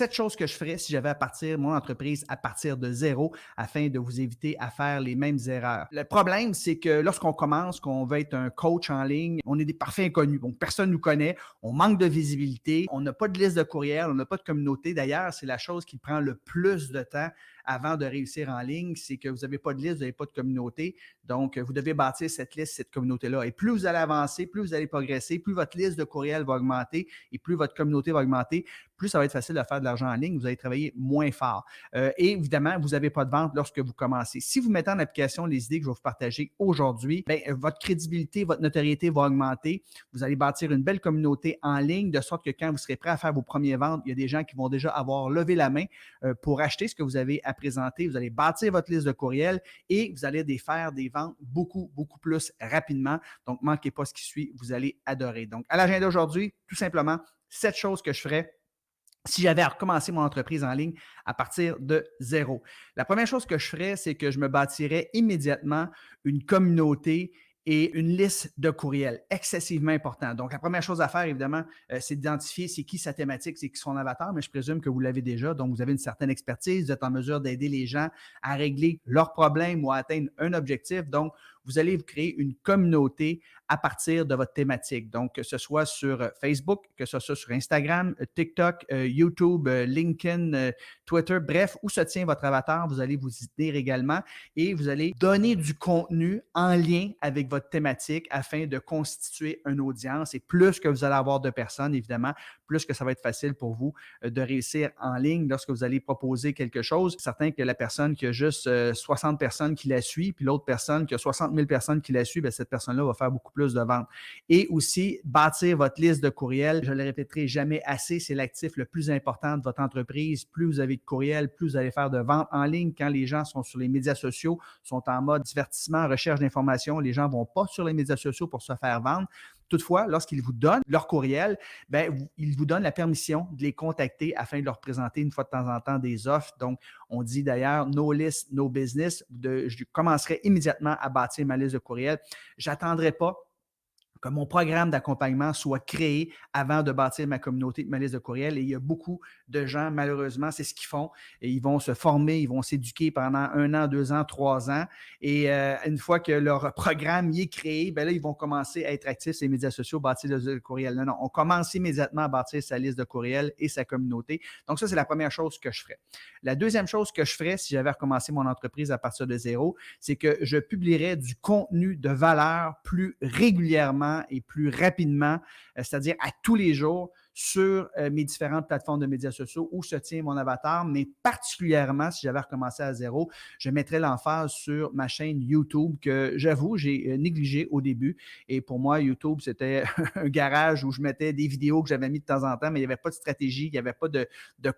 7 choses que je ferais si j'avais à partir mon entreprise à partir de zéro afin de vous éviter à faire les mêmes erreurs. Le problème, c'est que lorsqu'on commence, qu'on veut être un coach en ligne, on est des parfaits inconnus. Donc, personne ne nous connaît, on manque de visibilité, on n'a pas de liste de courriel, on n'a pas de communauté. D'ailleurs, c'est la chose qui prend le plus de temps avant de réussir en ligne, c'est que vous n'avez pas de liste, vous n'avez pas de communauté. Donc, vous devez bâtir cette liste, cette communauté-là. Et plus vous allez avancer, plus vous allez progresser, plus votre liste de courriel va augmenter et plus votre communauté va augmenter, plus ça va être facile de faire de l'argent en ligne, vous allez travailler moins fort. Et évidemment, vous n'avez pas de vente lorsque vous commencez. Si vous mettez en application les idées que je vais vous partager aujourd'hui, bien, votre crédibilité, votre notoriété va augmenter. Vous allez bâtir une belle communauté en ligne, de sorte que quand vous serez prêt à faire vos premières ventes, il y a des gens qui vont déjà avoir levé la main pour acheter ce que vous avez à présenter. Vous allez bâtir votre liste de courriels et vous allez faire des ventes beaucoup, beaucoup plus rapidement. Donc, ne manquez pas ce qui suit, vous allez adorer. Donc, à l'agenda d'aujourd'hui, tout simplement, 7 choses que je ferais si j'avais à recommencer mon entreprise en ligne à partir de zéro. La première chose que je ferais, c'est que je me bâtirais immédiatement une communauté et une liste de courriels excessivement important. Donc, la première chose à faire, évidemment, c'est d'identifier c'est qui sa thématique, c'est qui son avatar, mais je présume que vous l'avez déjà. Donc, vous avez une certaine expertise, vous êtes en mesure d'aider les gens à régler leurs problèmes ou à atteindre un objectif. Donc, vous allez vous créer une communauté à partir de votre thématique. Donc, que ce soit sur Facebook, que ce soit sur Instagram, TikTok, YouTube, LinkedIn, Twitter, bref, où se tient votre avatar, vous allez vous y tenir également et vous allez donner du contenu en lien avec votre thématique afin de constituer une audience. Et plus que vous allez avoir de personnes, évidemment, plus que ça va être facile pour vous de réussir en ligne lorsque vous allez proposer quelque chose. C'est certain que la personne qui a juste 60 personnes qui la suivent, puis l'autre personne qui a 60 000 personnes qui la suivent, bien, cette personne-là va faire beaucoup plus de ventes. Et aussi, bâtir votre liste de courriels. Je ne le répéterai jamais assez, c'est l'actif le plus important de votre entreprise. Plus vous avez de courriels, plus vous allez faire de ventes en ligne. Quand les gens sont sur les médias sociaux, sont en mode divertissement, recherche d'informations, les gens ne vont pas sur les médias sociaux pour se faire vendre. Toutefois, lorsqu'ils vous donnent leur courriel, bien, ils vous donnent la permission de les contacter afin de leur présenter une fois de temps en temps des offres. Donc, on dit d'ailleurs no list, no business. Je commencerai immédiatement à bâtir ma liste de courriels. J'attendrai pas que mon programme d'accompagnement soit créé avant de bâtir ma communauté, ma liste de courriels. Et il y a beaucoup de gens, malheureusement, c'est ce qu'ils font. Et ils vont se former, ils vont s'éduquer pendant 1 an, 2 ans, 3 ans. Et une fois que leur programme y est créé, ben là, ils vont commencer à être actifs sur les médias sociaux, bâtir la liste de courriels. Non, non, on commence immédiatement à bâtir sa liste de courriels et sa communauté. Donc ça, c'est la première chose que je ferais. La deuxième chose que je ferais si j'avais recommencé mon entreprise à partir de zéro, c'est que je publierais du contenu de valeur plus régulièrement et plus rapidement, c'est-à-dire à tous les jours sur mes différentes plateformes de médias sociaux où se tient mon avatar, mais particulièrement si j'avais recommencé à zéro, je mettrais l'emphase sur ma chaîne YouTube que j'avoue, j'ai négligé au début. Et pour moi, YouTube, c'était un garage où je mettais des vidéos que j'avais mis de temps en temps, mais il n'y avait pas de stratégie, il n'y avait pas de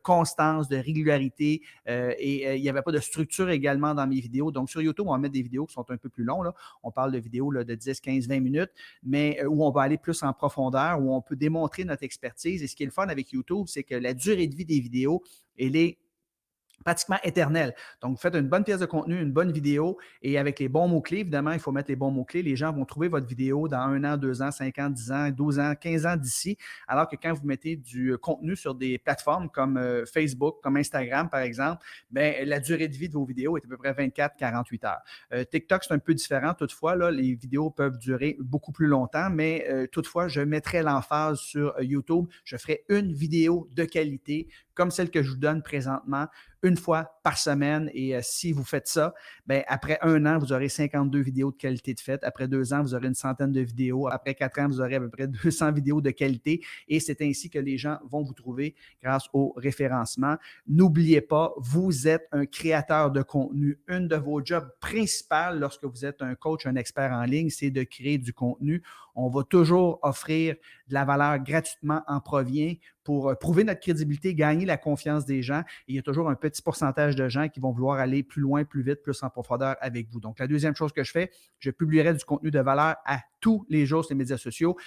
constance, de régularité et il n'y avait pas de structure également dans mes vidéos. Donc sur YouTube, on va mettre des vidéos qui sont un peu plus longues. Là. On parle de vidéos là, de 10, 15, 20 minutes, mais où on va aller plus en profondeur, où on peut démontrer notre expertise. Et ce qui est le fun avec YouTube, c'est que la durée de vie des vidéos, elle est pratiquement éternel. Donc, vous faites une bonne pièce de contenu, une bonne vidéo et avec les bons mots-clés, évidemment, il faut mettre les bons mots-clés. Les gens vont trouver votre vidéo dans 1 an, 2 ans, 5 ans, 10 ans, 12 ans, 15 ans d'ici. Alors que quand vous mettez du contenu sur des plateformes comme Facebook, comme Instagram, par exemple, bien, la durée de vie de vos vidéos est à peu près 24-48 heures. TikTok, c'est un peu différent. Toutefois, là, les vidéos peuvent durer beaucoup plus longtemps, mais toutefois, je mettrai l'emphase sur YouTube. Je ferai une vidéo de qualité comme celle que je vous donne présentement, une fois par semaine. Et si vous faites ça, bien, après 1 an, vous aurez 52 vidéos de qualité de faites. Après 2 ans, vous aurez une centaine de vidéos. Après 4 ans, vous aurez à peu près 200 vidéos de qualité. Et c'est ainsi que les gens vont vous trouver grâce au référencement. N'oubliez pas, vous êtes un créateur de contenu. Une de vos jobs principales lorsque vous êtes un coach, un expert en ligne, c'est de créer du contenu. On va toujours offrir de la valeur gratuitement en provient pour prouver notre crédibilité, gagner la confiance des gens. Et il y a toujours un petit pourcentage de gens qui vont vouloir aller plus loin, plus vite, plus en profondeur avec vous. Donc, la deuxième chose que je fais, je publierai du contenu de valeur à tous les jours sur les médias sociaux,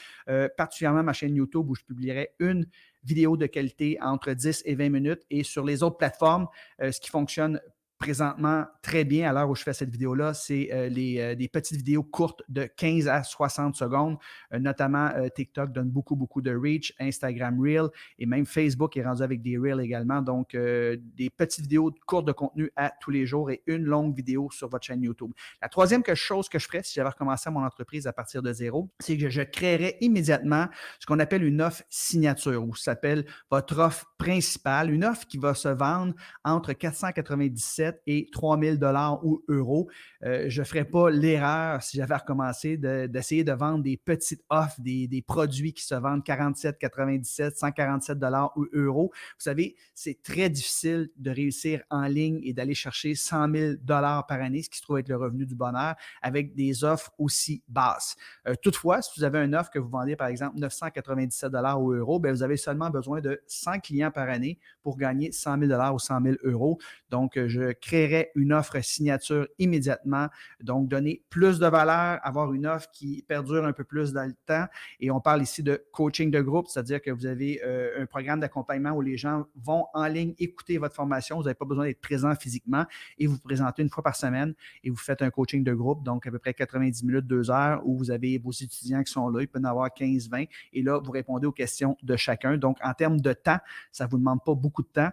particulièrement ma chaîne YouTube où je publierai une vidéo de qualité entre 10 et 20 minutes. Et sur les autres plateformes, ce qui fonctionne présentement très bien à l'heure où je fais cette vidéo-là, c'est des petites vidéos courtes de 15 à 60 secondes. Notamment, TikTok donne beaucoup, beaucoup de reach, Instagram Reel et même Facebook est rendu avec des Reels également. Donc, des petites vidéos courtes de contenu à tous les jours et une longue vidéo sur votre chaîne YouTube. La troisième chose que je ferais si j'avais recommencé mon entreprise à partir de zéro, c'est que je créerais immédiatement ce qu'on appelle une offre signature ou ça s'appelle votre offre principale, une offre qui va se vendre entre 497 et 3000 dollars ou euros. Je ne ferais pas l'erreur, si j'avais recommencé, d'essayer de vendre des petites offres, des produits qui se vendent 47, 97, 147 dollars ou euros. Vous savez, c'est très difficile de réussir en ligne et d'aller chercher 100 000 dollars par année, ce qui se trouve être le revenu du bonheur, avec des offres aussi basses. Toutefois, si vous avez une offre que vous vendez, par exemple, 997 dollars ou euros, bien, vous avez seulement besoin de 100 clients par année pour gagner 100 000 dollars ou 100 000 euros. Donc, je créerais une offre signature immédiatement. Donc, donner plus de valeur, avoir une offre qui perdure un peu plus dans le temps. Et on parle ici de coaching de groupe, c'est-à-dire que vous avez un programme d'accompagnement où les gens vont en ligne écouter votre formation. Vous n'avez pas besoin d'être présent physiquement et vous vous présentez une fois par semaine et vous faites un coaching de groupe, donc à peu près 90 minutes, 2 heures, où vous avez vos étudiants qui sont là. Il peut en avoir 15, 20 et là, vous répondez aux questions de chacun. Donc, en termes de temps, ça ne vous demande pas beaucoup de temps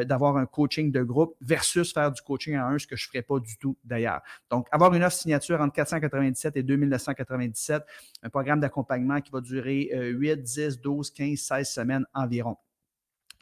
d'avoir un coaching de groupe versus faire du coaching à un, ce que je ne ferais pas du tout d'ailleurs. Donc, avoir une offre signature entre 497 et 2997, un programme d'accompagnement qui va durer 8, 10, 12, 15, 16 semaines environ.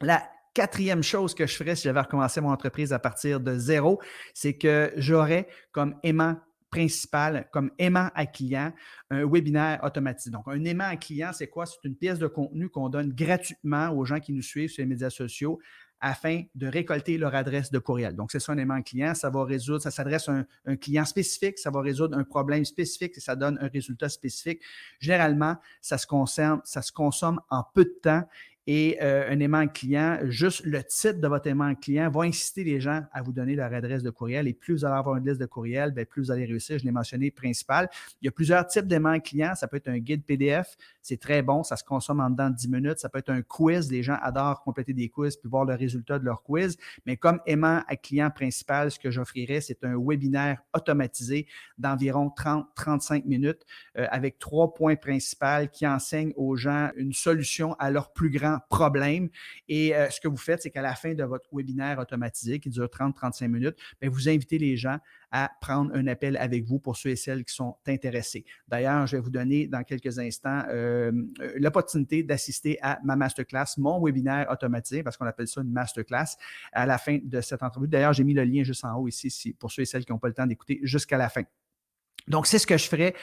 La quatrième chose que je ferais si j'avais recommencé mon entreprise à partir de zéro, c'est que j'aurais comme aimant principal, comme aimant à client, un webinaire automatisé. Donc, un aimant à client, c'est quoi? C'est une pièce de contenu qu'on donne gratuitement aux gens qui nous suivent sur les médias sociaux afin de récolter leur adresse de courriel. Donc, c'est ça un aimant client. Ça va résoudre, ça s'adresse à un client spécifique, ça va résoudre un problème spécifique et ça donne un résultat spécifique. Généralement, ça se consomme en peu de temps et un aimant client, juste le titre de votre aimant client va inciter les gens à vous donner leur adresse de courriel. Et plus vous allez avoir une liste de courriel, bien, plus vous allez réussir. Je l'ai mentionné principal. Il y a plusieurs types d'aimants clients. Ça peut être un guide PDF. C'est très bon. Ça se consomme en dedans de 10 minutes. Ça peut être un quiz. Les gens adorent compléter des quiz puis voir le résultat de leur quiz. Mais comme aimant à client principal, ce que j'offrirais, c'est un webinaire automatisé d'environ 30-35 minutes avec 3 points principaux qui enseignent aux gens une solution à leur plus grand problème. Et ce que vous faites, c'est qu'à la fin de votre webinaire automatisé qui dure 30-35 minutes, bien, vous invitez les gens à prendre un appel avec vous pour ceux et celles qui sont intéressés. D'ailleurs, je vais vous donner dans quelques instants l'opportunité d'assister à ma masterclass, mon webinaire automatisé, parce qu'on appelle ça une masterclass, à la fin de cette entrevue. D'ailleurs, j'ai mis le lien juste en haut ici pour ceux et celles qui n'ont pas le temps d'écouter jusqu'à la fin. Donc, c'est ce que je ferais.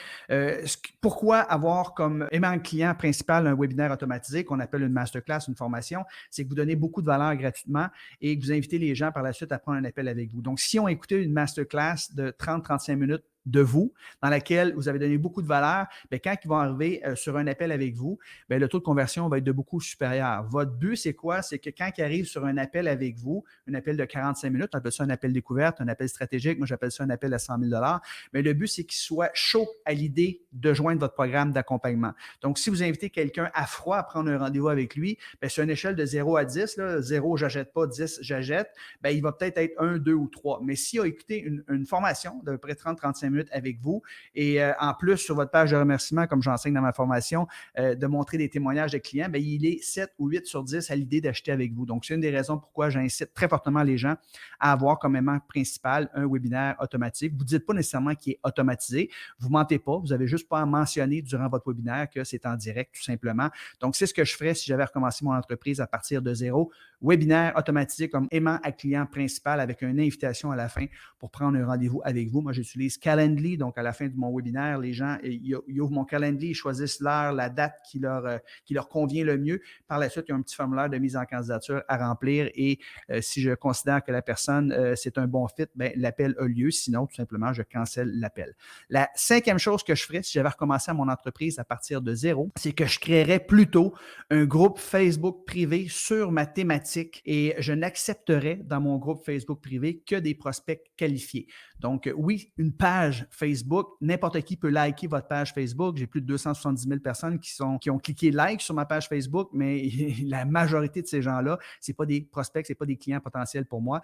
Pourquoi avoir comme aimant client principal un webinaire automatisé qu'on appelle une masterclass, une formation? C'est que vous donnez beaucoup de valeur gratuitement et que vous invitez les gens par la suite à prendre un appel avec vous. Donc, si on écoutait une masterclass de 30-35 minutes de vous, dans laquelle vous avez donné beaucoup de valeur, bien, quand ils vont arriver sur un appel avec vous, bien, le taux de conversion va être de beaucoup supérieur. Votre but, c'est quoi? C'est que quand ils arrivent sur un appel avec vous, un appel de 45 minutes, on appelle ça un appel découverte, un appel stratégique, moi j'appelle ça un appel à 100 000 $, mais le but, c'est qu'ils soient chauds à l'idée de joindre votre programme d'accompagnement. Donc, si vous invitez quelqu'un à froid à prendre un rendez-vous avec lui, bien, sur une échelle de 0 à 10, là, 0, j'achète pas, 10, j'achète, bien, il va peut-être être 1, 2 ou 3. Mais s'il a écouté une formation d'à peu près 30-35 minutes avec vous et en plus, sur votre page de remerciement, comme j'enseigne dans ma formation, de montrer des témoignages de clients, bien, il est 7 ou 8 sur 10 à l'idée d'acheter avec vous. Donc, c'est une des raisons pourquoi j'incite très fortement les gens à avoir comme aimant principal un webinaire automatique. Vous ne dites pas nécessairement qu'il est automatisé. Vous ne mentez pas. Vous n'avez juste pas à mentionner durant votre webinaire que c'est en direct, tout simplement. Donc, c'est ce que je ferais si j'avais recommencé mon entreprise à partir de zéro. Webinaire automatisé comme aimant à client principal avec une invitation à la fin pour prendre un rendez-vous avec vous. Moi, j'utilise Calendly. Donc, à la fin de mon webinaire, les gens, ils ouvrent mon Calendly, ils choisissent l'heure, la date qui leur convient le mieux. Par la suite, il y a un petit formulaire de mise en candidature à remplir et si je considère que la personne, c'est un bon fit, bien, l'appel a lieu. Sinon, tout simplement, je cancelle l'appel. La cinquième chose que je ferais si j'avais recommencé à mon entreprise à partir de zéro, c'est que je créerais plutôt un groupe Facebook privé sur ma thématique et je n'accepterais dans mon groupe Facebook privé que des prospects qualifiés. Donc, oui, une page page Facebook. N'importe qui peut liker votre page Facebook. J'ai plus de 270 000 personnes qui ont cliqué like sur ma page Facebook, mais la majorité de ces gens-là, ce n'est pas des prospects, ce n'est pas des clients potentiels pour moi.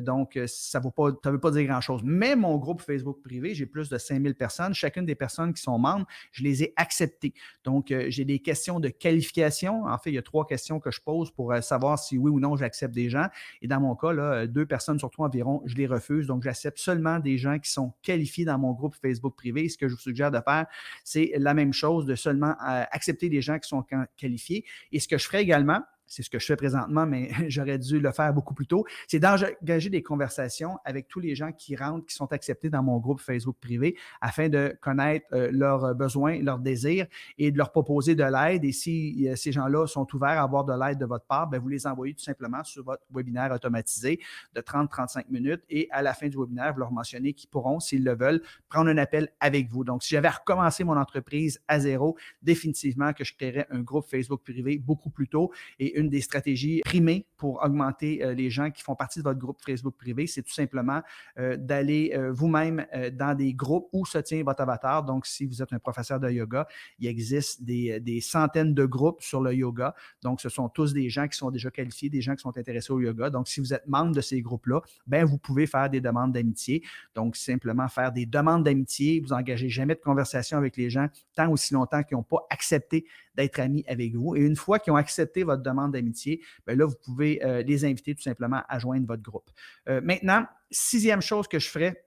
Donc, ça ne veut pas dire grand-chose. Mais mon groupe Facebook privé, j'ai plus de 5 000 personnes. Chacune des personnes qui sont membres, je les ai acceptées. Donc, j'ai des questions de qualification. En fait, il y a 3 questions que je pose pour savoir si oui ou non j'accepte des gens. Et dans mon cas, là, 2 personnes sur 3 environ, je les refuse. Donc, j'accepte seulement des gens qui sont qualifiés dans mon groupe Facebook privé. Ce que je vous suggère de faire, c'est la même chose, de seulement accepter des gens qui sont qualifiés. Et ce que je ferai également, c'est ce que je fais présentement, mais j'aurais dû le faire beaucoup plus tôt, c'est d'engager des conversations avec tous les gens qui rentrent, qui sont acceptés dans mon groupe Facebook privé afin de connaître leurs besoins, leurs désirs et de leur proposer de l'aide. Et si ces gens-là sont ouverts à avoir de l'aide de votre part, bien, vous les envoyez tout simplement sur votre webinaire automatisé de 30-35 minutes et à la fin du webinaire, vous leur mentionnez qu'ils pourront, s'ils le veulent, prendre un appel avec vous. Donc, si j'avais recommencé mon entreprise à zéro, définitivement que je créerais un groupe Facebook privé beaucoup plus tôt. Et une des stratégies primées pour augmenter les gens qui font partie de votre groupe Facebook privé, c'est tout simplement d'aller vous-même dans des groupes où se tient votre avatar. Donc, si vous êtes un professeur de yoga, il existe des centaines de groupes sur le yoga. Donc, ce sont tous des gens qui sont déjà qualifiés, des gens qui sont intéressés au yoga. Donc, si vous êtes membre de ces groupes-là, bien, vous pouvez faire des demandes d'amitié. Donc, simplement faire des demandes d'amitié. Vous n'engagez jamais de conversation avec les gens tant aussi longtemps qu'ils n'ont pas accepté d'être amis avec vous. Et une fois qu'ils ont accepté votre demande d'amitié, bien là, vous pouvez les inviter tout simplement à joindre votre groupe. Maintenant, 6e chose que je ferais,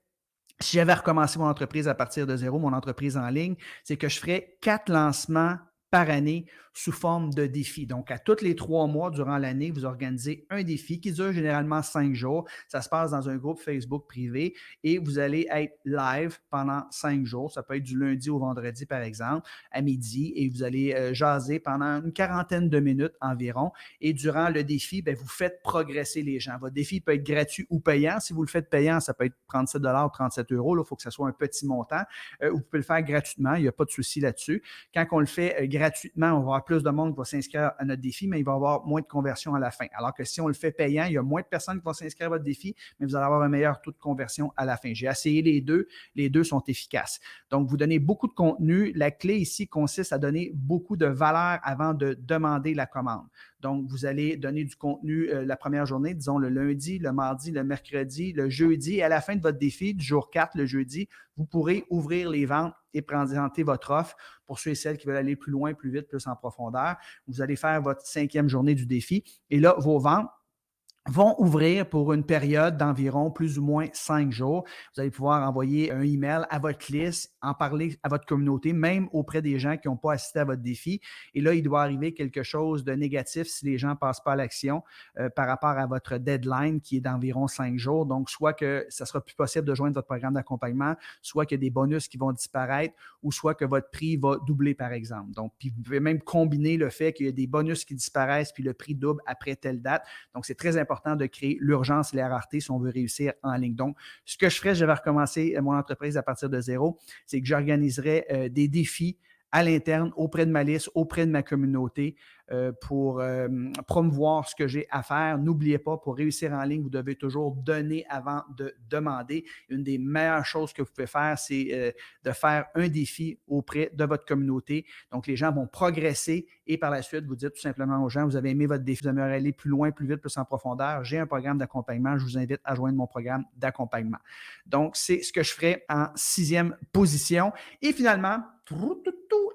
si j'avais recommencé mon entreprise à partir de zéro, mon entreprise en ligne, c'est que je ferais 4 lancements par année sous forme de défi. Donc, à tous les 3 mois durant l'année, vous organisez un défi qui dure généralement 5 jours. Ça se passe dans un groupe Facebook privé et vous allez être live pendant 5 jours. Ça peut être du lundi au vendredi, par exemple, à midi, et vous allez jaser pendant une quarantaine de minutes environ. Et durant le défi, bien, vous faites progresser les gens. Votre défi peut être gratuit ou payant. Si vous le faites payant, ça peut être 37 $ ou 37 €. Il faut que ce soit un petit montant. Vous pouvez le faire gratuitement. Il n'y a pas de souci là-dessus. Quand on le fait gratuitement, on va avoir plus de monde qui va s'inscrire à notre défi, mais il va y avoir moins de conversion à la fin. Alors que si on le fait payant, il y a moins de personnes qui vont s'inscrire à votre défi, mais vous allez avoir un meilleur taux de conversion à la fin. J'ai essayé les deux. Les deux sont efficaces. Donc, vous donnez beaucoup de contenu. La clé ici consiste à donner beaucoup de valeur avant de demander la commande. Donc, vous allez donner du contenu la première journée, disons le lundi, le mardi, le mercredi, le jeudi. Et à la fin de votre défi, du jour 4, le jeudi, vous pourrez ouvrir les ventes et présenter votre offre pour ceux et celles qui veulent aller plus loin, plus vite, plus en profondeur. Vous allez faire votre 5e journée du défi. Et là, vos ventes vont ouvrir pour une période d'environ plus ou moins 5 jours. Vous allez pouvoir envoyer un email à votre liste, en parler à votre communauté, même auprès des gens qui n'ont pas assisté à votre défi. Et là, il doit arriver quelque chose de négatif si les gens ne passent pas à l'action par rapport à votre deadline qui est d'environ 5 jours. Donc, soit que ça sera plus possible de joindre votre programme d'accompagnement, soit qu'il y a des bonus qui vont disparaître ou soit que votre prix va doubler, par exemple. Donc, puis vous pouvez même combiner le fait qu'il y a des bonus qui disparaissent puis le prix double après telle date. Donc, c'est très important de créer l'urgence et la rareté si on veut réussir en ligne. Donc, ce que je ferais, je vais recommencer mon entreprise à partir de zéro, c'est que j'organiserai des défis à l'interne, auprès de ma liste, auprès de ma communauté pour promouvoir ce que j'ai à faire. N'oubliez pas, pour réussir en ligne, vous devez toujours donner avant de demander. Une des meilleures choses que vous pouvez faire, c'est de faire un défi auprès de votre communauté. Donc, les gens vont progresser et par la suite, vous dites tout simplement aux gens, vous avez aimé votre défi, vous aimeriez aller plus loin, plus vite, plus en profondeur. J'ai un programme d'accompagnement. Je vous invite à joindre mon programme d'accompagnement. Donc, c'est ce que je ferai en 6e position. Et finalement,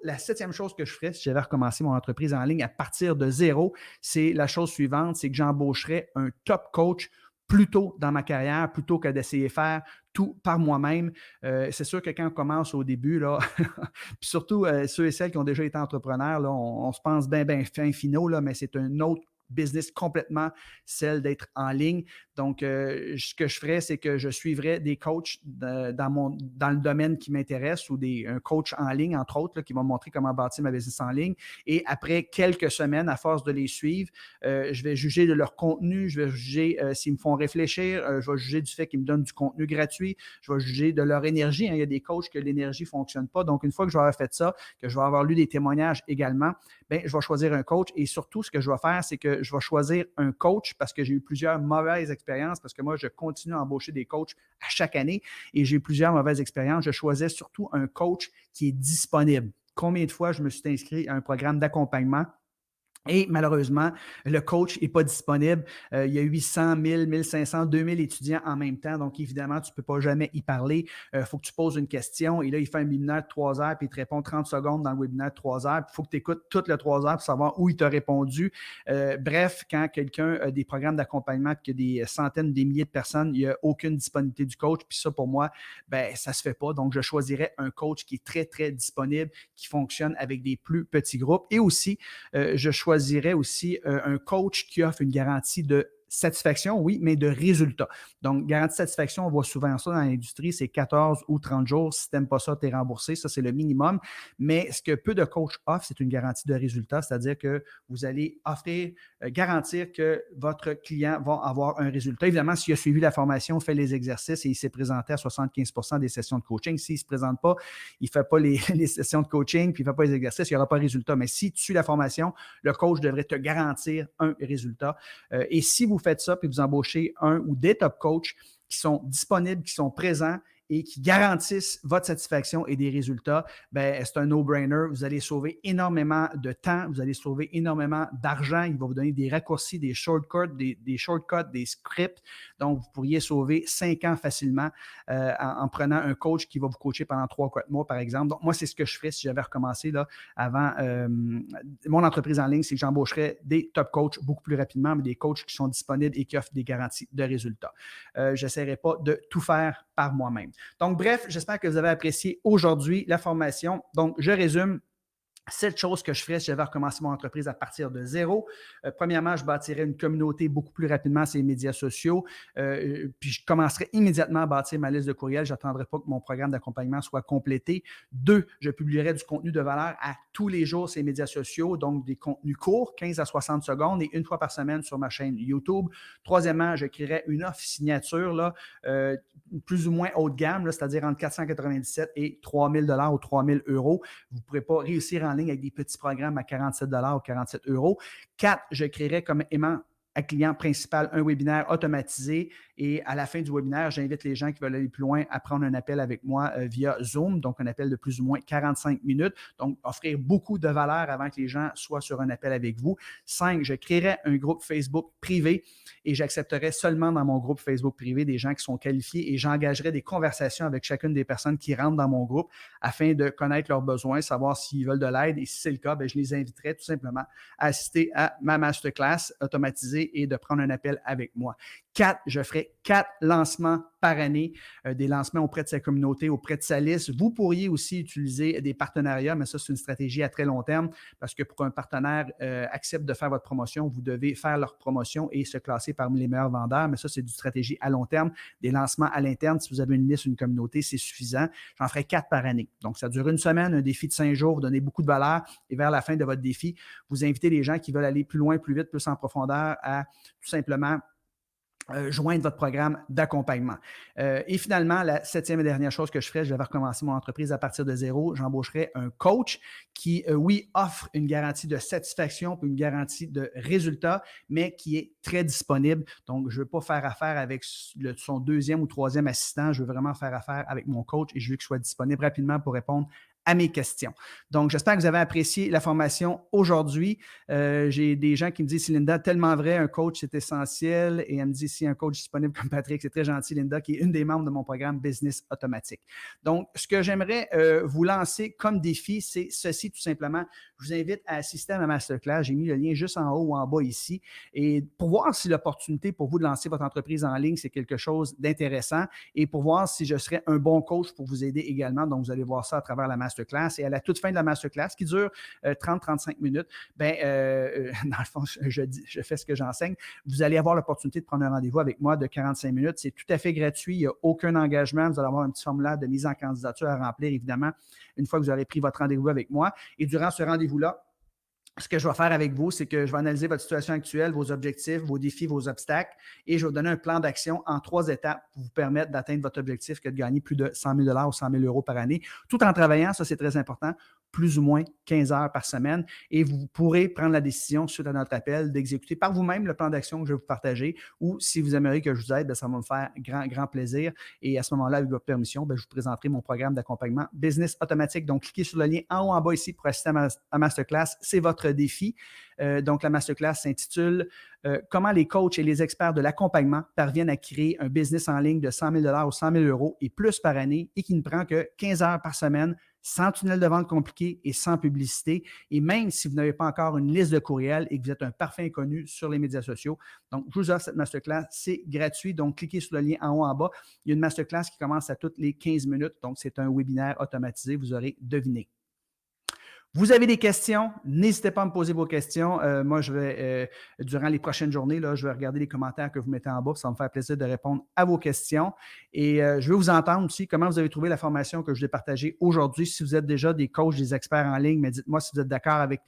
la 7e chose que je ferais si j'avais recommencé mon entreprise en ligne à partir de zéro, c'est la chose suivante, c'est que j'embaucherais un top coach plus tôt dans ma carrière, plutôt que d'essayer de faire tout par moi-même. C'est sûr que quand on commence au début, là, puis surtout ceux et celles qui ont déjà été entrepreneurs, là, on se pense bien fin finaux, là, mais c'est un autre business complètement, celle d'être en ligne. Donc, ce que je ferais, c'est que je suivrais des coachs dans le domaine qui m'intéresse ou un coach en ligne, entre autres, là, qui vont me montrer comment bâtir ma business en ligne. Et après quelques semaines, à force de les suivre, je vais juger de leur contenu, je vais juger s'ils me font réfléchir, je vais juger du fait qu'ils me donnent du contenu gratuit, je vais juger de leur énergie. Il y a des coachs que l'énergie ne fonctionne pas. Donc, une fois que je vais avoir fait ça, que je vais avoir lu des témoignages également, bien, je vais choisir un coach et surtout, ce que je vais faire, c'est que que je vais choisir un coach parce que j'ai eu plusieurs mauvaises expériences, parce que moi, je continue à embaucher des coachs à chaque année et j'ai eu plusieurs mauvaises expériences. Je choisis surtout un coach qui est disponible. Combien de fois je me suis inscrit à un programme d'accompagnement et malheureusement, le coach n'est pas disponible. Il y a 800, 1000, 1500, 2000 étudiants en même temps. Donc, évidemment, tu ne peux pas jamais y parler. Il faut que tu poses une question. Et là, il fait un webinaire de 3 heures, puis il te répond 30 secondes dans le webinaire de 3 heures. Il faut que tu écoutes toutes les 3 heures pour savoir où il t'a répondu. Bref, quand quelqu'un a des programmes d'accompagnement, qu'il y a des centaines, des milliers de personnes, il n'y a aucune disponibilité du coach. Puis ça, pour moi, ben, ça ne se fait pas. Donc, je choisirais un coach qui est très, très disponible, qui fonctionne avec des plus petits groupes. Et aussi, je choisirais aussi un coach qui offre une garantie de satisfaction, oui, mais de résultat. Donc, garantie de satisfaction, on voit souvent ça dans l'industrie, c'est 14 ou 30 jours. Si tu n'aimes pas ça, tu es remboursé. Ça, c'est le minimum. Mais ce que peu de coachs offrent, c'est une garantie de résultat, c'est-à-dire que vous allez offrir, garantir que votre client va avoir un résultat. Évidemment, s'il a suivi la formation, fait les exercices et il s'est présenté à 75% des sessions de coaching. S'il ne se présente pas, il ne fait pas les sessions de coaching, puis il ne fait pas les exercices, il n'y aura pas de résultat. Mais si tu suis la formation, le coach devrait te garantir un résultat. Et si vous faites ça, puis vous embauchez un ou des top coachs qui sont disponibles, qui sont présents et qui garantissent votre satisfaction et des résultats, ben, c'est un no-brainer. Vous allez sauver énormément de temps, vous allez sauver énormément d'argent. Il va vous donner des raccourcis, des shortcuts, des scripts. Donc, vous pourriez sauver 5 ans facilement en prenant un coach qui va vous coacher pendant 3-4 mois, par exemple. Donc, moi, c'est ce que je ferais si j'avais recommencé là, avant mon entreprise en ligne, c'est que j'embaucherais des top coachs beaucoup plus rapidement, mais des coachs qui sont disponibles et qui offrent des garanties de résultats. Je n'essaierai pas de tout faire par moi-même. Donc, bref, j'espère que vous avez apprécié aujourd'hui la formation. Donc, je résume. 7 choses que je ferais si j'avais recommencé mon entreprise à partir de zéro. Premièrement, je bâtirais une communauté beaucoup plus rapidement sur les médias sociaux. Puis je commencerai immédiatement à bâtir ma liste de courriels. Je n'attendrai pas que mon programme d'accompagnement soit complété. 2, je publierai du contenu de valeur à tous les jours sur les médias sociaux, donc des contenus courts, 15 à 60 secondes et une fois par semaine sur ma chaîne YouTube. Troisièmement, je créerai une offre signature là, plus ou moins haut de gamme, là, c'est-à-dire entre 497 et 3000 $ ou 3000 €. Vous ne pourrez pas réussir en ligne avec des petits programmes à 47 $ ou 47 €. 4, je créerai comme aimant à client principal un webinaire automatisé et à la fin du webinaire, j'invite les gens qui veulent aller plus loin à prendre un appel avec moi via Zoom, donc un appel de plus ou moins 45 minutes. Donc, offrir beaucoup de valeur avant que les gens soient sur un appel avec vous. 5, je créerai un groupe Facebook privé et j'accepterai seulement dans mon groupe Facebook privé des gens qui sont qualifiés et j'engagerai des conversations avec chacune des personnes qui rentrent dans mon groupe afin de connaître leurs besoins, savoir s'ils veulent de l'aide et si c'est le cas, bien, je les inviterai tout simplement à assister à ma masterclass automatisée et de prendre un appel avec moi. 4, je ferai 4 lancements par année, des lancements auprès de sa communauté, auprès de sa liste. Vous pourriez aussi utiliser des partenariats, mais ça, c'est une stratégie à très long terme parce que pour qu'un partenaire accepte de faire votre promotion, vous devez faire leur promotion et se classer parmi les meilleurs vendeurs. Mais ça, c'est une stratégie à long terme. Des lancements à l'interne, si vous avez une liste, une communauté, c'est suffisant. J'en ferai 4 par année. Donc, ça dure une semaine, un défi de 5 jours, vous donnez beaucoup de valeur et vers la fin de votre défi, vous invitez les gens qui veulent aller plus loin, plus vite, plus en profondeur à tout simplement joindre votre programme d'accompagnement. Et finalement, la 7e et dernière chose que je ferais, je vais recommencer mon entreprise à partir de zéro. J'embaucherai un coach qui, oui, offre une garantie de satisfaction puis une garantie de résultat, mais qui est très disponible. Donc, je ne veux pas faire affaire avec son 2e ou 3e assistant. Je veux vraiment faire affaire avec mon coach et je veux qu'il soit disponible rapidement pour répondre à mes questions. Donc, j'espère que vous avez apprécié la formation aujourd'hui. J'ai des gens qui me disent, Linda, tellement vrai, un coach, c'est essentiel. Et elle me dit, si un coach disponible comme Patrick, c'est très gentil, Linda, qui est une des membres de mon programme Business Automatique. Donc, ce que j'aimerais vous lancer comme défi, c'est ceci tout simplement. Je vous invite à assister à ma masterclass. J'ai mis le lien juste en haut ou en bas ici. Et pour voir si l'opportunité pour vous de lancer votre entreprise en ligne, c'est quelque chose d'intéressant et pour voir si je serais un bon coach pour vous aider également. Donc, vous allez voir ça à travers la masterclass. Et à la toute fin de la masterclass, qui dure 30-35 minutes, dans le fond, je fais ce que j'enseigne. Vous allez avoir l'opportunité de prendre un rendez-vous avec moi de 45 minutes. C'est tout à fait gratuit. Il n'y a aucun engagement. Vous allez avoir un petit formulaire de mise en candidature à remplir, évidemment, une fois que vous aurez pris votre rendez-vous avec moi. Et durant ce rendez-vous-là, ce que je vais faire avec vous, c'est que je vais analyser votre situation actuelle, vos objectifs, vos défis, vos obstacles, et je vais vous donner un plan d'action en 3 étapes pour vous permettre d'atteindre votre objectif, que de gagner plus de 100 000 $ ou 100 000 € par année, tout en travaillant, ça c'est très important, plus ou moins 15 heures par semaine et vous pourrez prendre la décision suite à notre appel d'exécuter par vous-même le plan d'action que je vais vous partager ou si vous aimeriez que je vous aide, bien, ça va me faire grand plaisir et à ce moment-là, avec votre permission, bien, je vous présenterai mon programme d'accompagnement Business Automatique. Donc, cliquez sur le lien en haut en bas ici pour assister à ma masterclass. C'est votre défi. Donc, la masterclass s'intitule Comment les coachs et les experts de l'accompagnement parviennent à créer un business en ligne de 100 000 ou 100 000 euros et plus par année et qui ne prend que 15 heures par semaine, sans tunnel de vente compliqué et sans publicité. Et même si vous n'avez pas encore une liste de courriels et que vous êtes un parfait inconnu sur les médias sociaux. Donc, je vous offre cette masterclass. C'est gratuit. Donc, cliquez sur le lien en haut en bas. Il y a une masterclass qui commence à toutes les 15 minutes. Donc, c'est un webinaire automatisé. Vous aurez deviné. Vous avez des questions, n'hésitez pas à me poser vos questions. Moi, je vais, durant les prochaines journées, là, je vais regarder les commentaires que vous mettez en bas. Ça va me faire plaisir de répondre à vos questions. Et je vais vous entendre aussi comment vous avez trouvé la formation que je vous ai partagée aujourd'hui. Si vous êtes déjà des coachs, des experts en ligne, mais dites-moi si vous êtes d'accord avec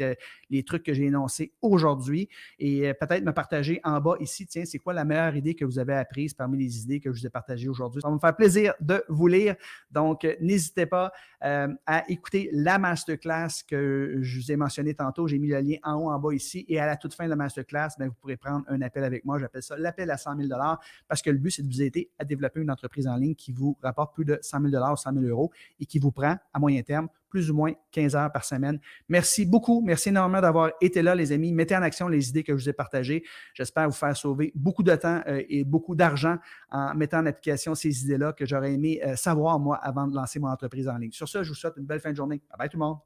les trucs que j'ai énoncés aujourd'hui. Et peut-être me partager en bas ici, tiens, c'est quoi la meilleure idée que vous avez apprise parmi les idées que je vous ai partagées aujourd'hui. Ça va me faire plaisir de vous lire. Donc, n'hésitez pas à écouter la masterclass que je vous ai mentionné tantôt. J'ai mis le lien en haut, en bas ici. Et à la toute fin de la masterclass, bien, vous pourrez prendre un appel avec moi. J'appelle ça l'appel à 100 000 parce que le but, c'est de vous aider à développer une entreprise en ligne qui vous rapporte plus de 100 000 ou 100 000 euros et qui vous prend à moyen terme plus ou moins 15 heures par semaine. Merci beaucoup. Merci énormément d'avoir été là, les amis. Mettez en action les idées que je vous ai partagées. J'espère vous faire sauver beaucoup de temps et beaucoup d'argent en mettant en application ces idées-là que j'aurais aimé savoir, moi, avant de lancer mon entreprise en ligne. Sur ce, je vous souhaite une belle fin de journée. Bye bye tout le monde.